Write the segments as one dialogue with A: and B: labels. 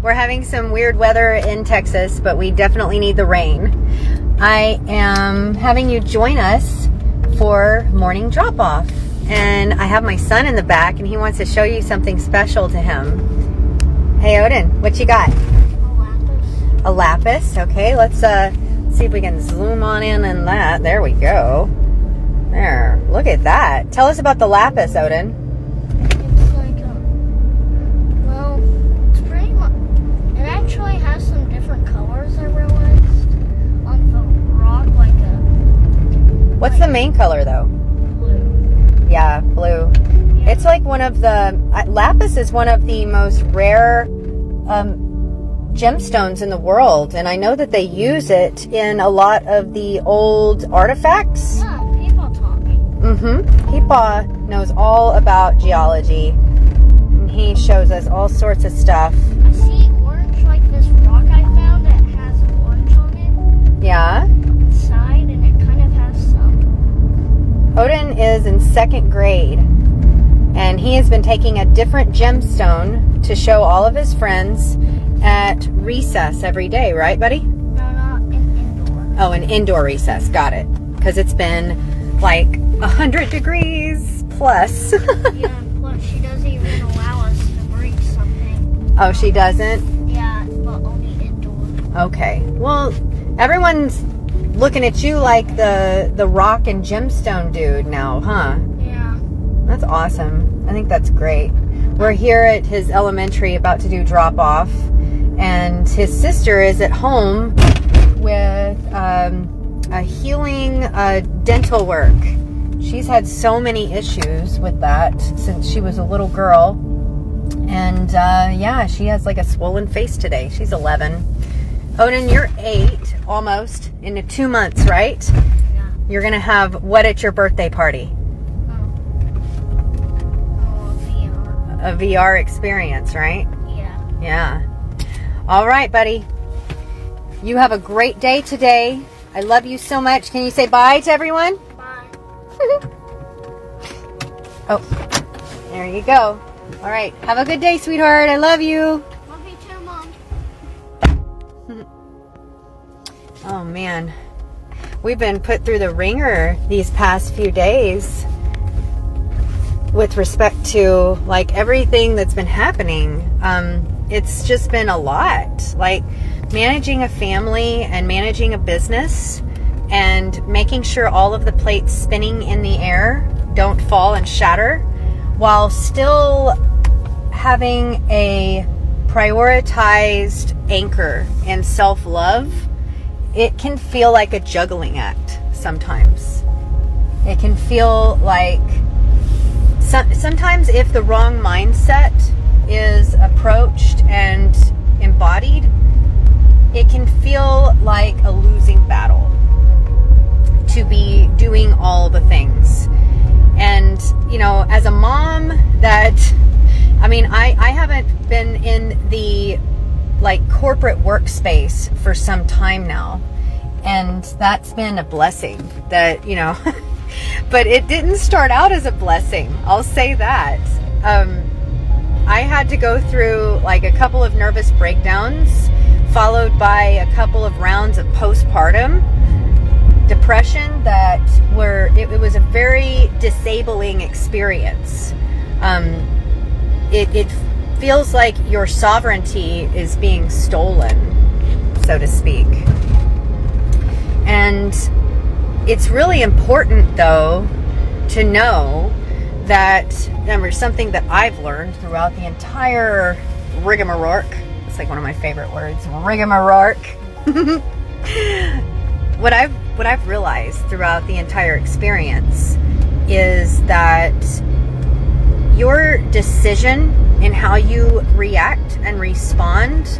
A: We're having some weird weather in Texas, but we definitely need the rain. I am having you join us for morning drop-off. And I have my son in the back, and he wants to show you something special to him. Hey, Odin, what you got? A lapis. Okay, let's see if we can zoom on in on that. There we go. There, look at that. Tell us about the lapis, Odin.
B: It's like well, it's pretty much, it actually has some different colors I realized on the rock, like
A: What's the main color though?
B: Blue.
A: Yeah, blue. Yeah. It's like one of the, lapis is one of the most rare gemstones in the world, and I know that they use it in a lot of the old artifacts.
B: Yeah, Peepaw taught me.
A: Peepaw knows all about geology, and he shows us all sorts of stuff.
B: I see orange, like this rock I found that has orange on it.
A: Yeah.
B: Inside, and it kind of has some.
A: Odin is in 2nd grade, and he has been taking a different gemstone to show all of his friends at recess every day, right, buddy?
B: No, not in indoor.
A: Oh, an indoor recess. Got it. Because it's been like 100 degrees plus.
B: Yeah, plus she doesn't even allow us to bring something.
A: Oh, she doesn't?
B: Yeah, but only indoor.
A: Okay. Well, everyone's looking at you like the rock and gemstone dude now, huh?
B: Yeah.
A: That's awesome. I think that's great. We're here at his elementary about to do drop-off, and his sister is at home with a healing dental work. She's had so many issues with that since she was a little girl, and yeah, she has like a swollen face today. She's 11. Odin, you're 8, almost, into 2 months, right?
B: Yeah.
A: You're gonna have what at your birthday party? A VR experience, right?
B: Yeah.
A: Yeah. All right, buddy. You have a great day today. I love you so much. Can you say bye to everyone?
B: Bye.
A: Oh, there you go. All right. Have a good day, sweetheart. I love you.
B: Love you too, Mom.
A: Oh, man. We've been put through the ringer these past few days with respect to like everything that's been happening. It's just been a lot, like managing a family and managing a business and making sure all of the plates spinning in the air don't fall and shatter, while still having a prioritized anchor and self-love. It can feel like a juggling act sometimes. It can feel like sometimes if the wrong mindset is approached and embodied, it can feel like a losing battle to be doing all the things. And, you know, as a mom that, I mean, I haven't been in the like corporate workspace for some time now, and that's been a blessing that, you know, but it didn't start out as a blessing, I'll say that. I had to go through like a couple of nervous breakdowns, followed by a couple of rounds of postpartum depression that were, it was a very disabling experience. It feels like your sovereignty is being stolen, so to speak. And it's really important, though, to know that, remember, something that I've learned throughout the entire rigmarole. It's like one of my favorite words, rigmarole. What I've realized throughout the entire experience is that your decision in how you react and respond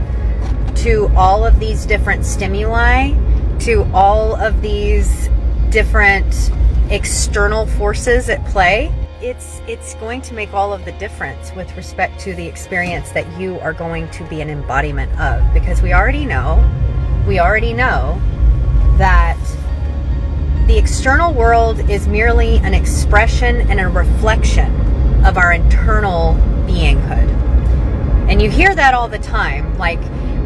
A: to all of these different stimuli, to all of these different external forces at play, it's going to make all of the difference with respect to the experience that you are going to be an embodiment of. Because we already know that the external world is merely an expression and a reflection of our internal beinghood. And you hear that all the time, like,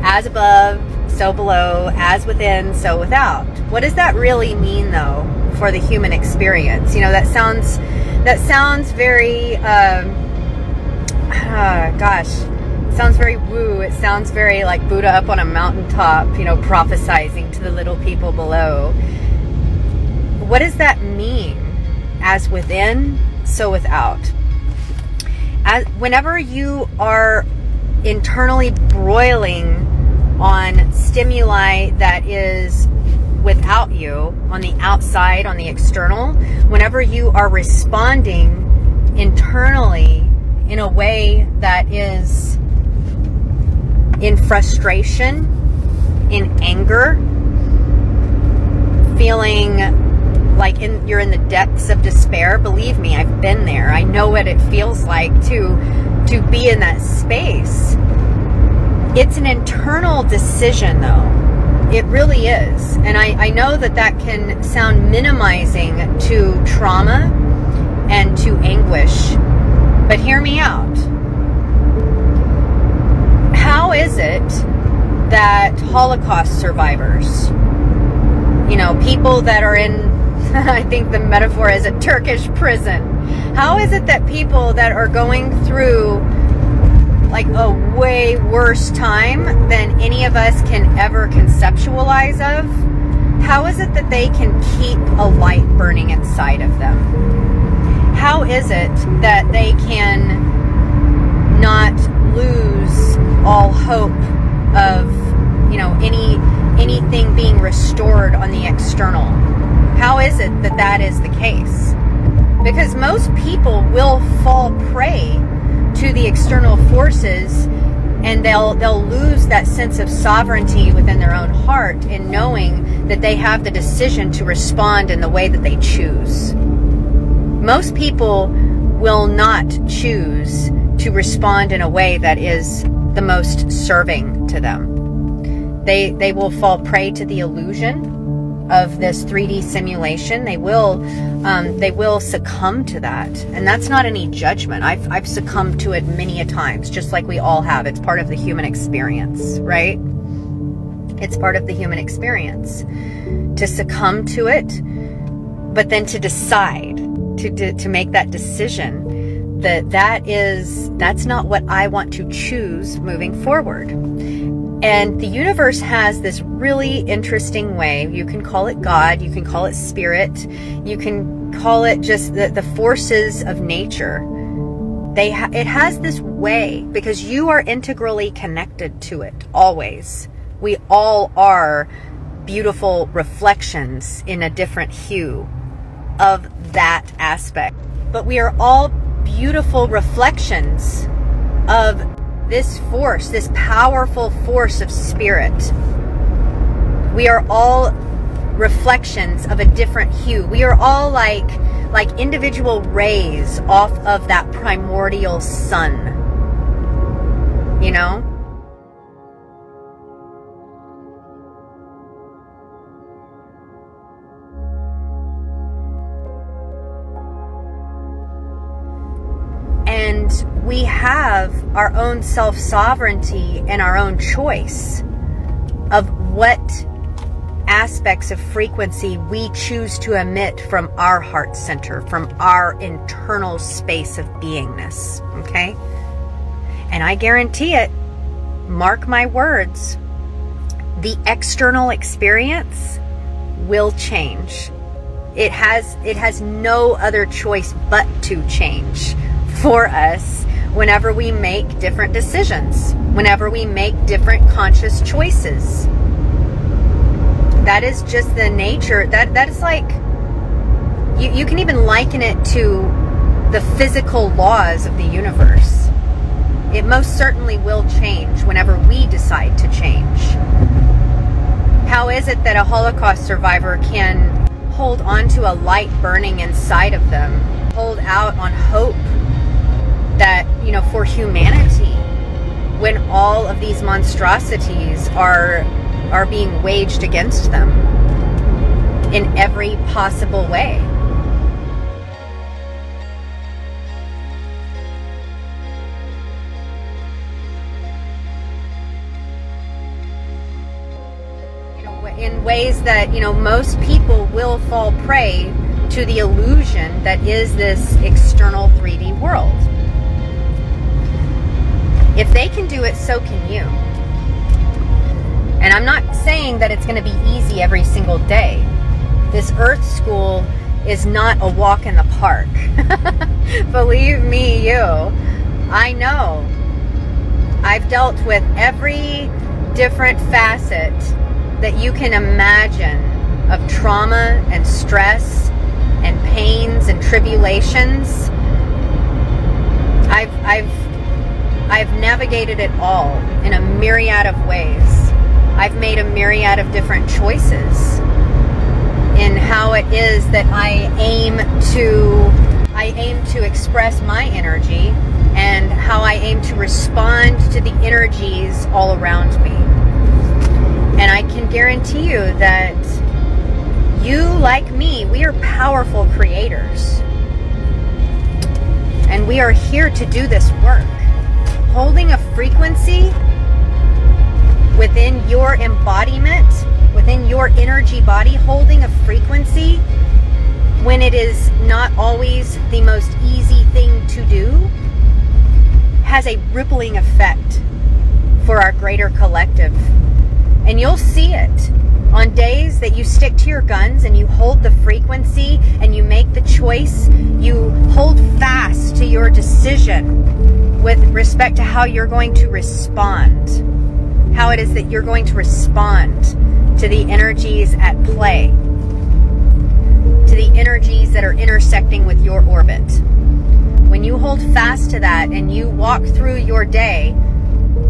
A: as above, so below, as within, so without. What does that really mean, though, for the human experience? You know, that sounds very, gosh, it sounds very woo. It sounds very like Buddha up on a mountaintop, you know, prophesizing to the little people below. What does that mean? As within, so without. Whenever you are internally broiling on stimuli that is without you, on the outside, on the external, whenever you are responding internally in a way that is in frustration, in anger, feeling like you're in the depths of despair. Believe me, I've been there. I know what it feels like to be in that space. It's an internal decision, though. It really is. And I know that can sound minimizing to trauma and to anguish. But hear me out. How is it that Holocaust survivors, you know, people that are in, I think the metaphor is a Turkish prison. How is it that people that are going through like a way worse time than any of us can ever conceptualize of, how is it that they can keep a light burning inside of them? How is it that they can not lose all hope of, you know, anything being restored on the external? How is it that that is the case? Because most people will fall prey to the external forces, and they'll lose that sense of sovereignty within their own heart in knowing that they have the decision to respond in the way that they choose. Most people will not choose to respond in a way that is the most serving to them. They will fall prey to the illusion of this 3D simulation. They will succumb to that, and that's not any judgment. I've succumbed to it many a times, just like we all have. It's part of the human experience, right? It's part of the human experience to succumb to it, but then to decide to make that decision that's not what I want to choose moving forward. And the universe has this really interesting way. You can call it God, you can call it spirit, you can call it just the forces of nature. It has this way, because you are integrally connected to it, always. We all are beautiful reflections in a different hue of that aspect. But we are all beautiful reflections of this force, this powerful force of spirit. We are all reflections of a different hue. We are all like individual rays off of that primordial sun, you know? And we have our own self-sovereignty and our own choice of what aspects of frequency we choose to emit from our heart center, from our internal space of beingness, okay? And I guarantee it, mark my words, the external experience will change. It has no other choice but to change for us whenever we make different decisions, whenever we make different conscious choices. That is just the nature. That is like, you can even liken it to the physical laws of the universe. It most certainly will change whenever we decide to change. How is it that a Holocaust survivor can hold on to a light burning inside of them, hold out on hope that, you know, for humanity, when all of these monstrosities are being waged against them in every possible way? in ways that, you know, most people will fall prey to the illusion that is this external 3D world. If they can do it, so can you. And I'm not saying that it's going to be easy every single day. This Earth School is not a walk in the park. Believe me, I know. I've dealt with every different facet that you can imagine of trauma and stress and pains and tribulations. I've navigated it all in a myriad of ways. I've made a myriad of different choices in how it is that I aim to express my energy and how I aim to respond to the energies all around me. And I can guarantee you that you, like me, we are powerful creators. And we are here to do this work. Holding a frequency within your embodiment, within your energy body, holding a frequency when it is not always the most easy thing to do, has a rippling effect for our greater collective. And you'll see it on days that you stick to your guns and you hold the frequency and you make the choice, you hold fast to your decision with respect to how you're going to respond, how it is that you're going to respond to the energies at play, to the energies that are intersecting with your orbit. When you hold fast to that and you walk through your day,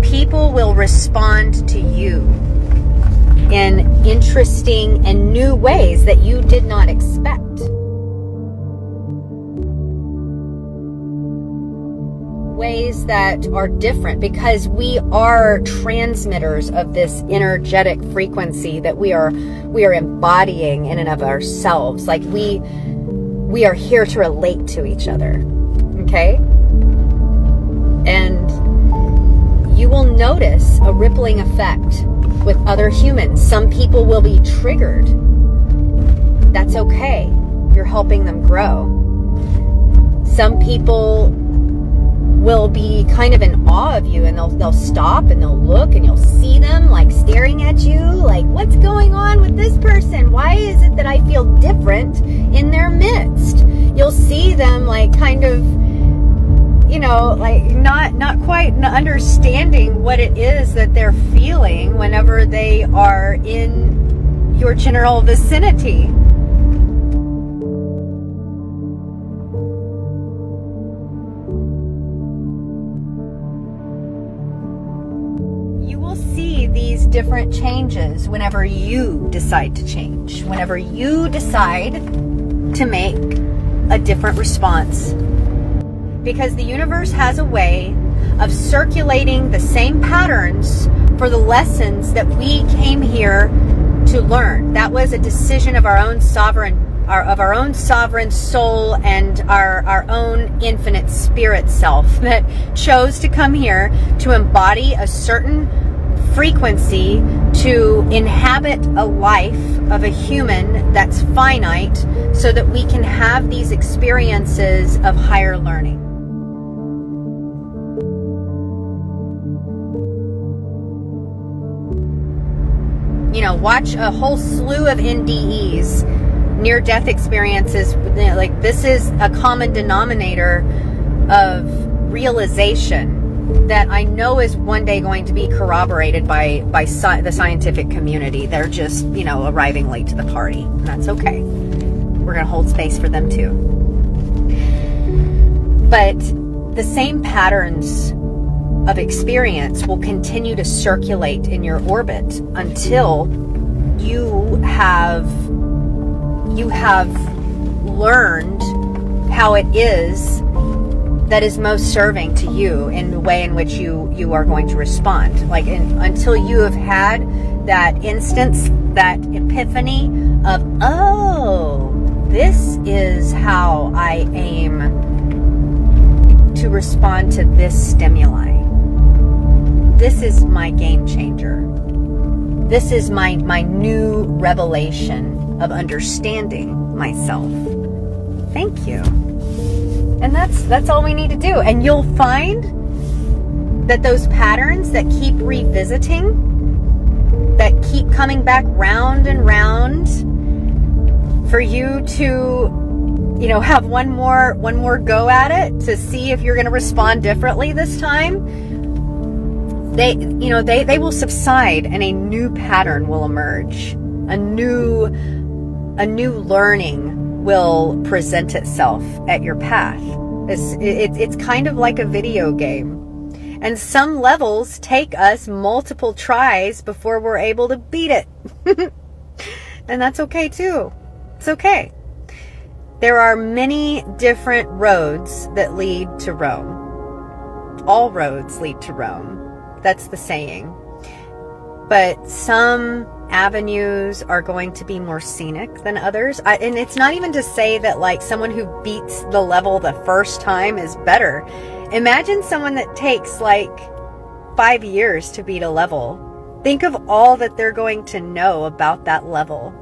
A: people will respond to you in interesting and new ways that you did not expect. Ways that are different, because we are transmitters of this energetic frequency that we are embodying in and of ourselves. Like we are here to relate to each other. Okay? And you will notice a rippling effect with other humans. Some people will be triggered. That's okay. You're helping them grow. Some people will be kind of in awe of you, and they'll stop and they'll look, and you'll see them like staring at you like, what's going on with this person? Why is it that I feel different in their midst? You'll see them like kind of, you know, like not quite understanding what it is that they're feeling whenever they are in your general vicinity. You will see these different changes whenever you decide to change, whenever you decide to make a different response. Because the universe has a way of circulating the same patterns for the lessons that we came here to learn. That was a decision of our own sovereign soul and our own infinite spirit self that chose to come here to embody a certain frequency, to inhabit a life of a human that's finite, so that we can have these experiences of higher learning. You know, watch a whole slew of NDEs, near-death experiences. Like, this is a common denominator of realization that I know is one day going to be corroborated by the scientific community. They're just, you know, arriving late to the party. And that's okay. We're going to hold space for them too. But the same patterns of experience will continue to circulate in your orbit until you have learned how it is that is most serving to you in the way in which you are going to respond. Like, until you have had that instance, that epiphany of, oh, this is how I aim to respond to this stimuli. This is my game changer. This is my new revelation of understanding myself. Thank you. And that's all we need to do. And you'll find that those patterns that keep revisiting, that keep coming back round and round, for you to, you know, have one more go at it to see if you're going to respond differently this time, they will subside and a new pattern will emerge. A new learning will present itself at your path. It's kind of like a video game. And some levels take us multiple tries before we're able to beat it. And that's okay too. It's okay. There are many different roads that lead to Rome. All roads lead to Rome. That's the saying. But some avenues are going to be more scenic than others. And it's not even to say that like someone who beats the level the first time is better. Imagine someone that takes like 5 years to beat a level. Think of all that they're going to know about that level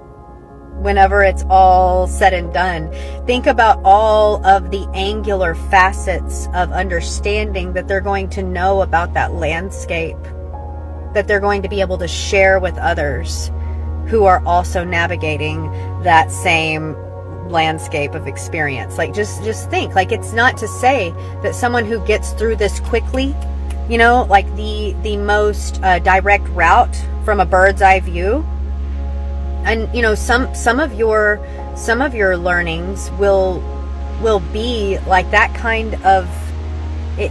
A: whenever it's all said and done. Think about all of the angular facets of understanding that they're going to know about that landscape, that they're going to be able to share with others who are also navigating that same landscape of experience. Like just think, like, it's not to say that someone who gets through this quickly, you know, like the most direct route from a bird's eye view, and you know, some of your learnings will be like that kind of, it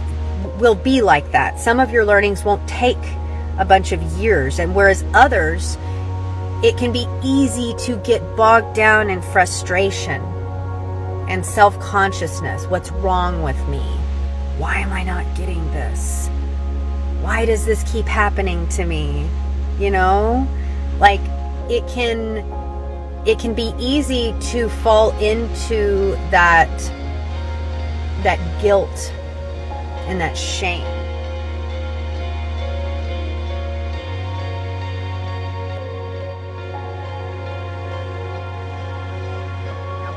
A: will be like that. Some of your learnings won't take a bunch of years, and whereas others, it can be easy to get bogged down in frustration and self-consciousness. What's wrong with me? Why am I not getting this? Why does this keep happening to me? You know, like it can be easy to fall into that guilt and that shame.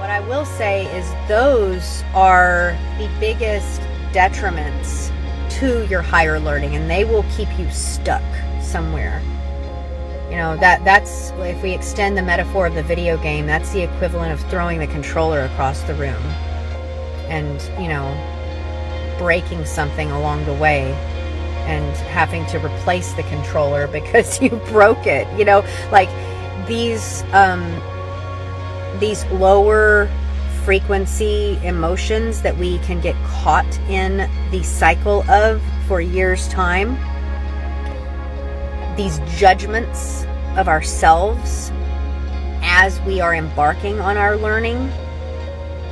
A: I will say is those are the biggest detriments to your higher learning, and they will keep you stuck somewhere. You know, that's, if we extend the metaphor of the video game, that's the equivalent of throwing the controller across the room and, you know, breaking something along the way and having to replace the controller because you broke it. You know, like these lower frequency emotions that we can get caught in the cycle of for years' time, these judgments of ourselves as we are embarking on our learning,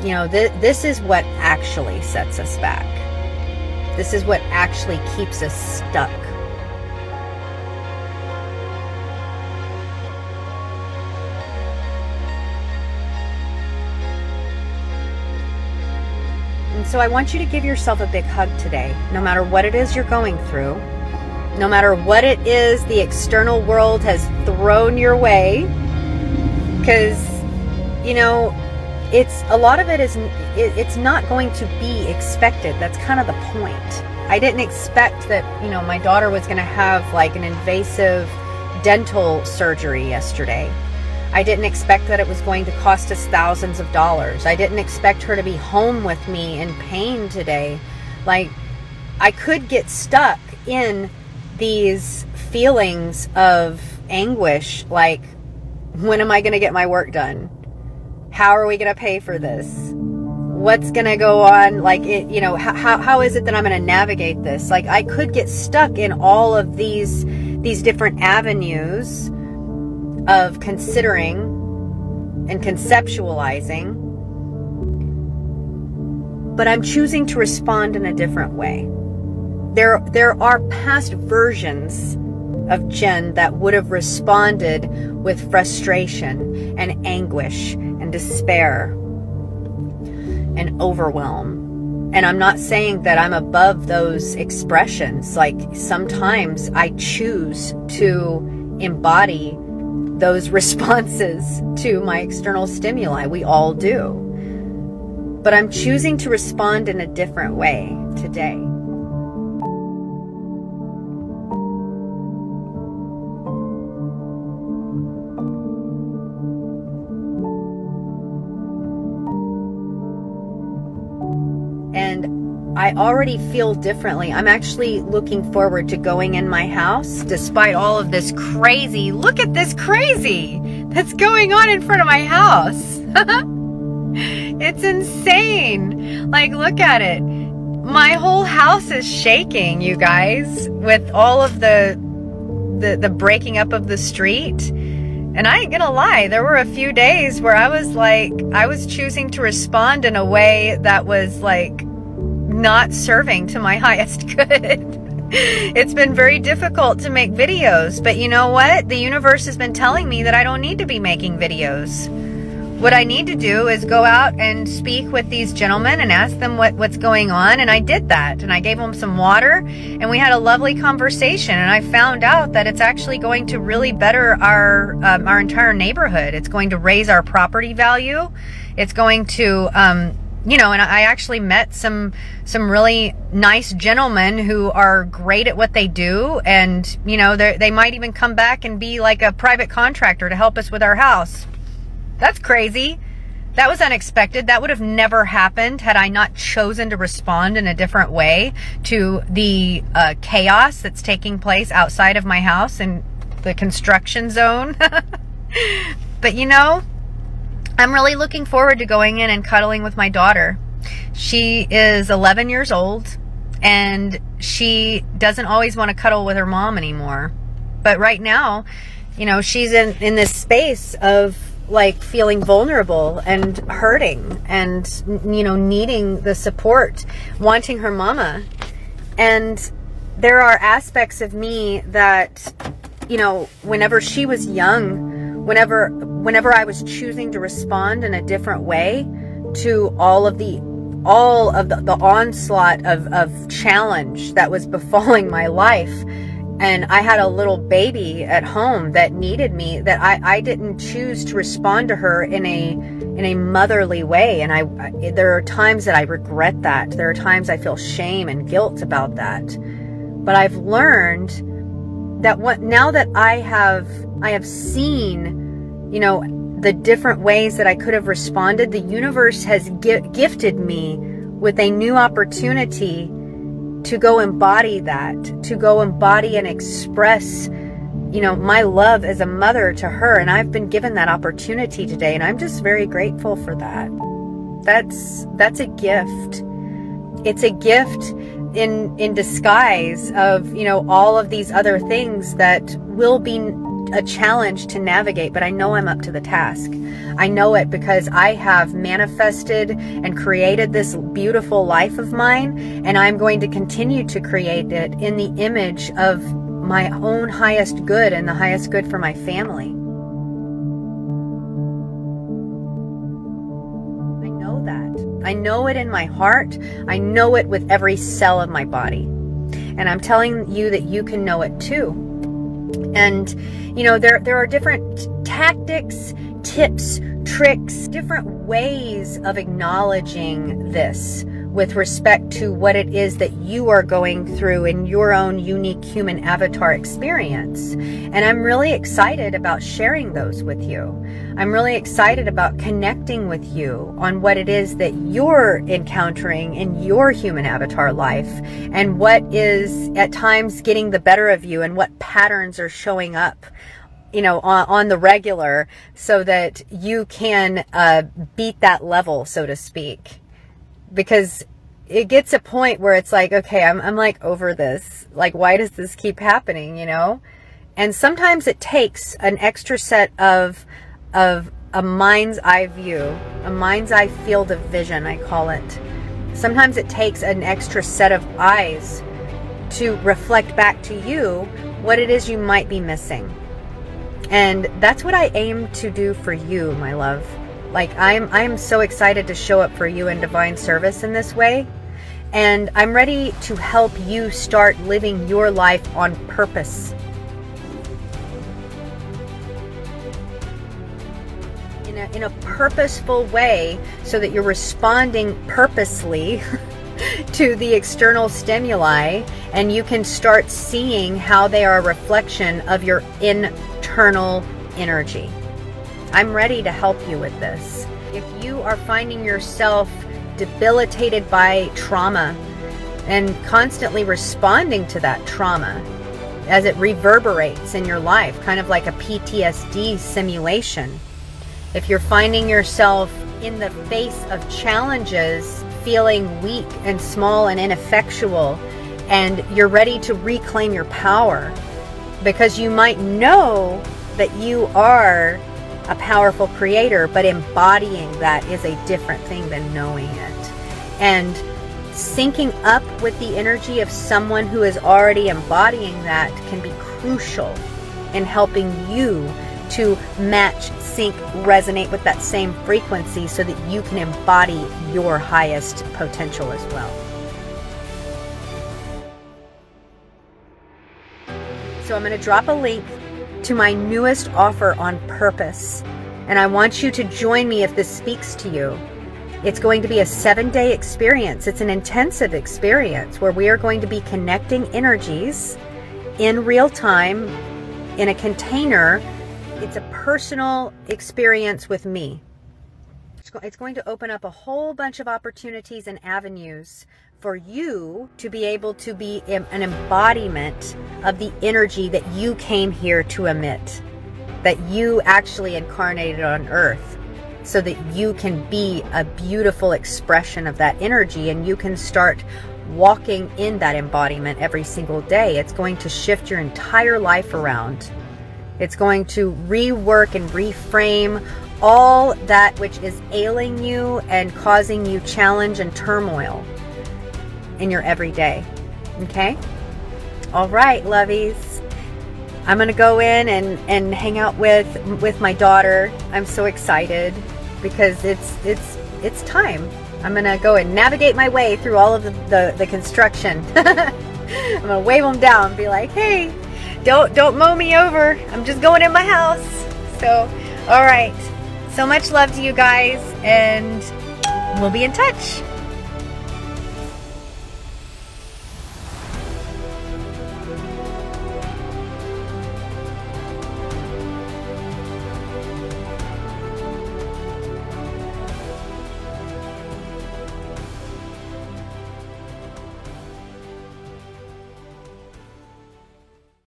A: you know, this is what actually sets us back. This is what actually keeps us stuck. So I want you to give yourself a big hug today, no matter what it is you're going through, no matter what it is the external world has thrown your way, because, you know, it's a lot of it is, it's not going to be expected. That's kind of the point. I didn't expect that, you know, my daughter was going to have like an invasive dental surgery yesterday. I didn't expect that it was going to cost us thousands of dollars. I didn't expect her to be home with me in pain today. Like, I could get stuck in these feelings of anguish, like, when am I going to get my work done? How are we going to pay for this? What's going to go on? Like, it, you know, how is it that I'm going to navigate this? Like, I could get stuck in all of these different avenues of considering and conceptualizing, but I'm choosing to respond in a different way. There are past versions of Jen that would have responded with frustration and anguish and despair and overwhelm. And I'm not saying that I'm above those expressions. Like, sometimes I choose to embody those responses to my external stimuli. We all do. But I'm choosing to respond in a different way today. And I already feel differently. I'm actually looking forward to going in my house despite all of this crazy, look at this crazy that's going on in front of my house. It's insane. Like, look at it. My whole house is shaking, you guys, with all of the breaking up of the street. And I ain't gonna lie, there were a few days where I was choosing to respond in a way that was like not serving to my highest good. It's been very difficult to make videos, but you know what? The universe has been telling me that I don't need to be making videos. What I need to do is go out and speak with these gentlemen and ask them what's going on. And I did that. And I gave them some water and we had a lovely conversation. And I found out that it's actually going to really better our entire neighborhood. It's going to raise our property value. It's going to, you know, and I actually met some really nice gentlemen who are great at what they do. And, you know, they might even come back and be like a private contractor to help us with our house. That's crazy. That was unexpected. That would have never happened had I not chosen to respond in a different way to the chaos that's taking place outside of my house and the construction zone. But you know, I'm really looking forward to going in and cuddling with my daughter. She is 11 years old and she doesn't always want to cuddle with her mom anymore. But right now, you know, she's in this space of like feeling vulnerable and hurting and, you know, needing the support, wanting her mama. And there are aspects of me that, you know, whenever she was young, whenever I was choosing to respond in a different way to all of the onslaught of challenge that was befalling my life, and I had a little baby at home that needed me, that I didn't choose to respond to her in a motherly way. And there are times that I regret that. There are times I feel shame and guilt about that. But I've learned that now that I have seen, you know, the different ways that I could have responded, the universe has gifted me with a new opportunity to go embody that, to go embody and express, you know, my love as a mother to her. And I've been given that opportunity today, and I'm just very grateful for that. That's a gift. It's a gift in disguise of, you know, all of these other things that will be a challenge to navigate, but I know I'm up to the task. I know it because I have manifested and created this beautiful life of mine, and I'm going to continue to create it in the image of my own highest good and the highest good for my family. I know that. I know it in my heart. I know it with every cell of my body. And I'm telling you that you can know it too. And, you know, there are different tactics, tips, tricks, different ways of acknowledging this with respect to what it is that you are going through in your own unique human avatar experience. And I'm really excited about sharing those with you. I'm really excited about connecting with you on what it is that you're encountering in your human avatar life, and what is at times getting the better of you, and what patterns are showing up, you know, on the regular, so that you can beat that level, so to speak. Because it gets a point where it's like, okay, I'm like over this. Like, why does this keep happening, you know? And sometimes it takes an extra set of a mind's eye view, a mind's eye field of vision, I call it. Sometimes it takes an extra set of eyes to reflect back to you what it is you might be missing. And that's what I aim to do for you, my love. Like, I'm so excited to show up for you in divine service in this way. And I'm ready to help you start living your life on purpose. in a purposeful way, so that you're responding purposely to the external stimuli, and you can start seeing how they are a reflection of your internal energy. I'm ready to help you with this. If you are finding yourself debilitated by trauma and constantly responding to that trauma as it reverberates in your life, kind of like a PTSD simulation, if you're finding yourself in the face of challenges feeling weak and small and ineffectual, and you're ready to reclaim your power, because you might know that you are a powerful creator, but embodying that is a different thing than knowing it. And syncing up with the energy of someone who is already embodying that can be crucial in helping you to match, sync, resonate with that same frequency, so that you can embody your highest potential as well. So I'm going to drop a link to my newest offer on purpose, and I want you to join me if this speaks to you. It's going to be a 7-day experience. It's an intensive experience where we are going to be connecting energies in real time in a container. It's a personal experience with me. It's going to open up a whole bunch of opportunities and avenues for you to be able to be an embodiment of the energy that you came here to emit, that you actually incarnated on Earth, so that you can be a beautiful expression of that energy, and you can start walking in that embodiment every single day. It's going to shift your entire life around. It's going to rework and reframe all that which is ailing you and causing you challenge and turmoil in your everyday. Okay? All right, lovies. I'm going to go in and hang out with my daughter. I'm so excited because it's time. I'm going to go and navigate my way through all of the construction. I'm going to wave them down and be like, hey, don't mow me over. I'm just going in my house. So, all right. So much love to you guys, and we'll be in touch.